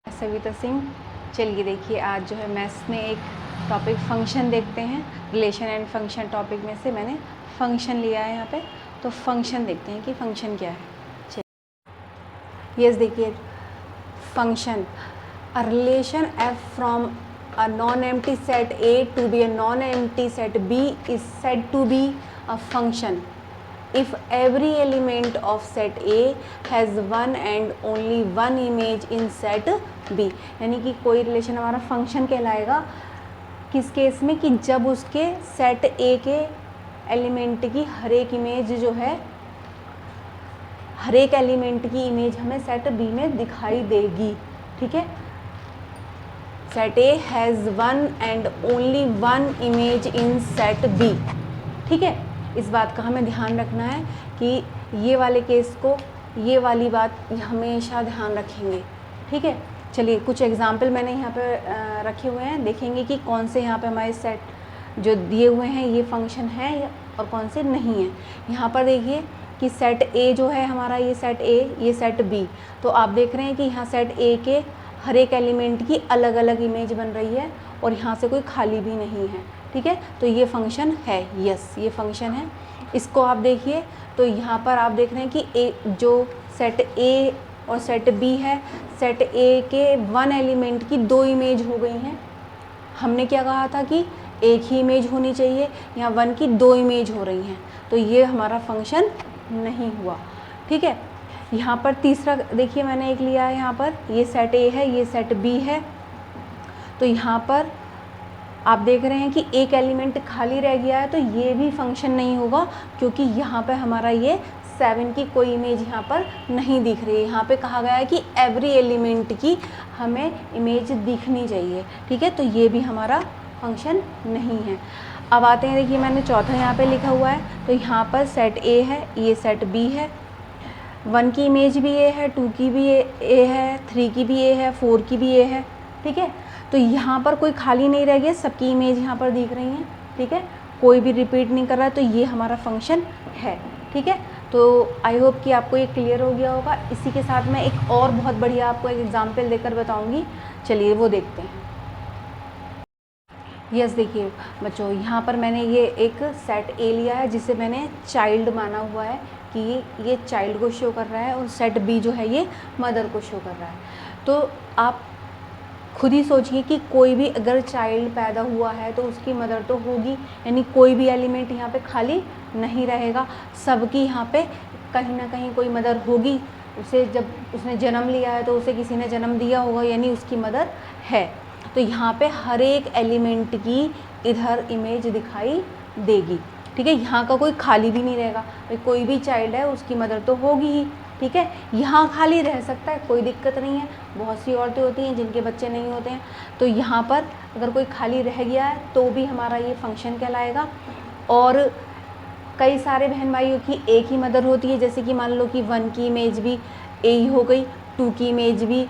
सविता सिंह। चलिए देखिए, आज जो है मैथ्स में एक टॉपिक फंक्शन देखते हैं। रिलेशन एंड फंक्शन टॉपिक में से मैंने फंक्शन लिया है यहाँ पे, तो फंक्शन देखते हैं कि फंक्शन क्या है। चलिए यस, देखिए function, a relation F from a non empty set A to B a non empty set B is said to B a function if every element of set A has one and only one image in set B। यानी कि कोई relation हमारा function कहलाएगा किस case में, कि जब उसके सेट A के एलिमेंट की हर एक इमेज जो है, हर एक एलिमेंट की इमेज हमें सेट B में दिखाई देगी। ठीक है, set A has one and only one image in set B। ठीक है, इस बात का हमें ध्यान रखना है कि ये वाले केस को, ये वाली बात हमेशा ध्यान रखेंगे। ठीक है, चलिए कुछ एग्जाम्पल मैंने यहाँ पे रखे हुए हैं, देखेंगे कि कौन से यहाँ पे हमारे सेट जो दिए हुए हैं ये फंक्शन है और कौन से नहीं हैं। यहाँ पर देखिए कि सेट ए जो है हमारा, ये सेट ए, ये सेट बी, तो आप देख रहे हैं कि यहाँ सेट ए के हर एक एलिमेंट की अलग अलग इमेज बन रही है और यहाँ से कोई खाली भी नहीं है। ठीक है, तो ये फंक्शन है, यस ये फंक्शन है। इसको आप देखिए तो यहाँ पर आप देख रहे हैं कि ए जो सेट ए और सेट बी है, सेट ए के वन एलिमेंट की दो इमेज हो गई हैं। हमने क्या कहा था कि एक ही इमेज होनी चाहिए, यहाँ वन की दो इमेज हो रही हैं, तो ये हमारा फंक्शन नहीं हुआ। ठीक है, यहाँ पर तीसरा देखिए मैंने एक लिया है, यहाँ पर ये सेट ए है, ये सेट बी है, तो यहाँ पर आप देख रहे हैं कि एक एलिमेंट खाली रह गया है, तो ये भी फंक्शन नहीं होगा क्योंकि यहाँ पे हमारा ये 7 की कोई इमेज यहाँ पर नहीं दिख रही है। यहाँ पे कहा गया है कि एवरी एलिमेंट की हमें इमेज दिखनी चाहिए। ठीक है, तो ये भी हमारा फंक्शन नहीं है। अब आते हैं, देखिए मैंने चौथा यहाँ पे लिखा हुआ है, तो यहाँ पर सेट ए है, ये सेट बी है, 1 की इमेज भी ए है, 2 की भी ए है, 3 की भी ए है, 4 की भी ए है। ठीक है, तो यहाँ पर कोई खाली नहीं रह गया, सबकी इमेज यहाँ पर दिख रही हैं। ठीक है, कोई भी रिपीट नहीं कर रहा है, तो ये हमारा फंक्शन है। ठीक है, तो आई होप कि आपको ये क्लियर हो गया होगा। इसी के साथ मैं एक और बहुत बढ़िया आपको एक एग्जांपल देकर बताऊंगी, चलिए वो देखते हैं। यस, देखिए बच्चों, यहाँ पर मैंने ये एक सेट ए लिया है जिसे मैंने चाइल्ड माना हुआ है कि ये चाइल्ड को शो कर रहा है, और सेट बी जो है ये मदर को शो कर रहा है। तो आप खुद ही सोचिए कि कोई भी अगर चाइल्ड पैदा हुआ है तो उसकी मदर तो होगी, यानी कोई भी एलिमेंट यहाँ पे खाली नहीं रहेगा, सबकी यहाँ पे कहीं ना कहीं कोई मदर होगी। उसे जब उसने जन्म लिया है तो उसे किसी ने जन्म दिया होगा, यानी उसकी मदर है। तो यहाँ पे हर एक एलिमेंट की इधर इमेज दिखाई देगी। ठीक है, यहाँ का कोई खाली भी नहीं रहेगा, कोई भी चाइल्ड है उसकी मदर तो होगी ही। ठीक है, यहाँ खाली रह सकता है, कोई दिक्कत नहीं है। बहुत सी औरतें होती हैं जिनके बच्चे नहीं होते हैं, तो यहाँ पर अगर कोई खाली रह गया है तो भी हमारा ये फंक्शन कहलाएगा। और कई सारे बहन भाइयों की एक ही मदर होती है, जैसे कि मान लो कि 1 की इमेज भी ए ही हो गई, 2 की इमेज भी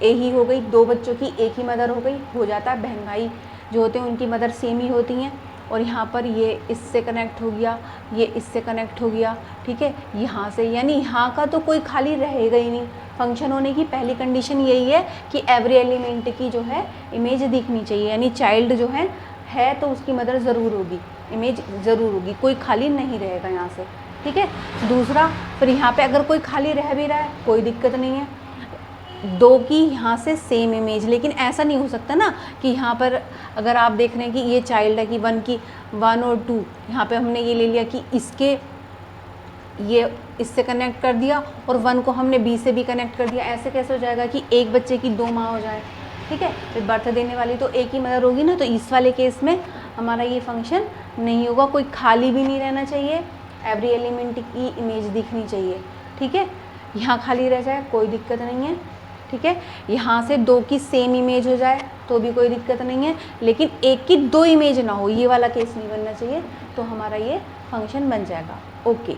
ए ही हो गई, 2 बच्चों की एक ही मदर हो गई, हो जाता है। बहन भाई जो होते हैं उनकी मदर सेम ही होती हैं, और यहाँ पर ये इससे कनेक्ट हो गया, ये इससे कनेक्ट हो गया। ठीक है, यहाँ से, यानी यहाँ का तो कोई खाली रहेगा ही नहीं। फंक्शन होने की पहली कंडीशन यही है कि एवरी एलिमेंट की जो है इमेज दिखनी चाहिए, यानी चाइल्ड जो है तो उसकी मदर ज़रूर होगी, इमेज ज़रूर होगी, कोई खाली नहीं रहेगा यहाँ से। ठीक है, दूसरा, फिर यहाँ पे अगर कोई खाली रह भी रहा है कोई दिक्कत नहीं है, 2 की यहाँ से सेम इमेज। लेकिन ऐसा नहीं हो सकता ना कि यहाँ पर अगर आप देख रहे हैं कि ये चाइल्ड है कि 1 और 2, यहाँ पे हमने ये ले लिया कि इसके ये इससे कनेक्ट कर दिया और 1 को हमने बी से भी कनेक्ट कर दिया। ऐसे कैसे हो जाएगा कि एक बच्चे की 2 माँ हो जाए। ठीक है, फिर बर्थ देने वाली तो एक ही मदर होगी ना, तो इस वाले केस में हमारा ये फंक्शन नहीं होगा। कोई खाली भी नहीं रहना चाहिए, एवरी एलिमेंट की इमेज दिखनी चाहिए। ठीक है, यहाँ खाली रह जाए कोई दिक्कत नहीं है। ठीक है, यहाँ से 2 की सेम इमेज हो जाए तो भी कोई दिक्कत नहीं है, लेकिन एक की 2 इमेज ना हो, ये वाला केस नहीं बनना चाहिए, तो हमारा ये फंक्शन बन जाएगा। ओके।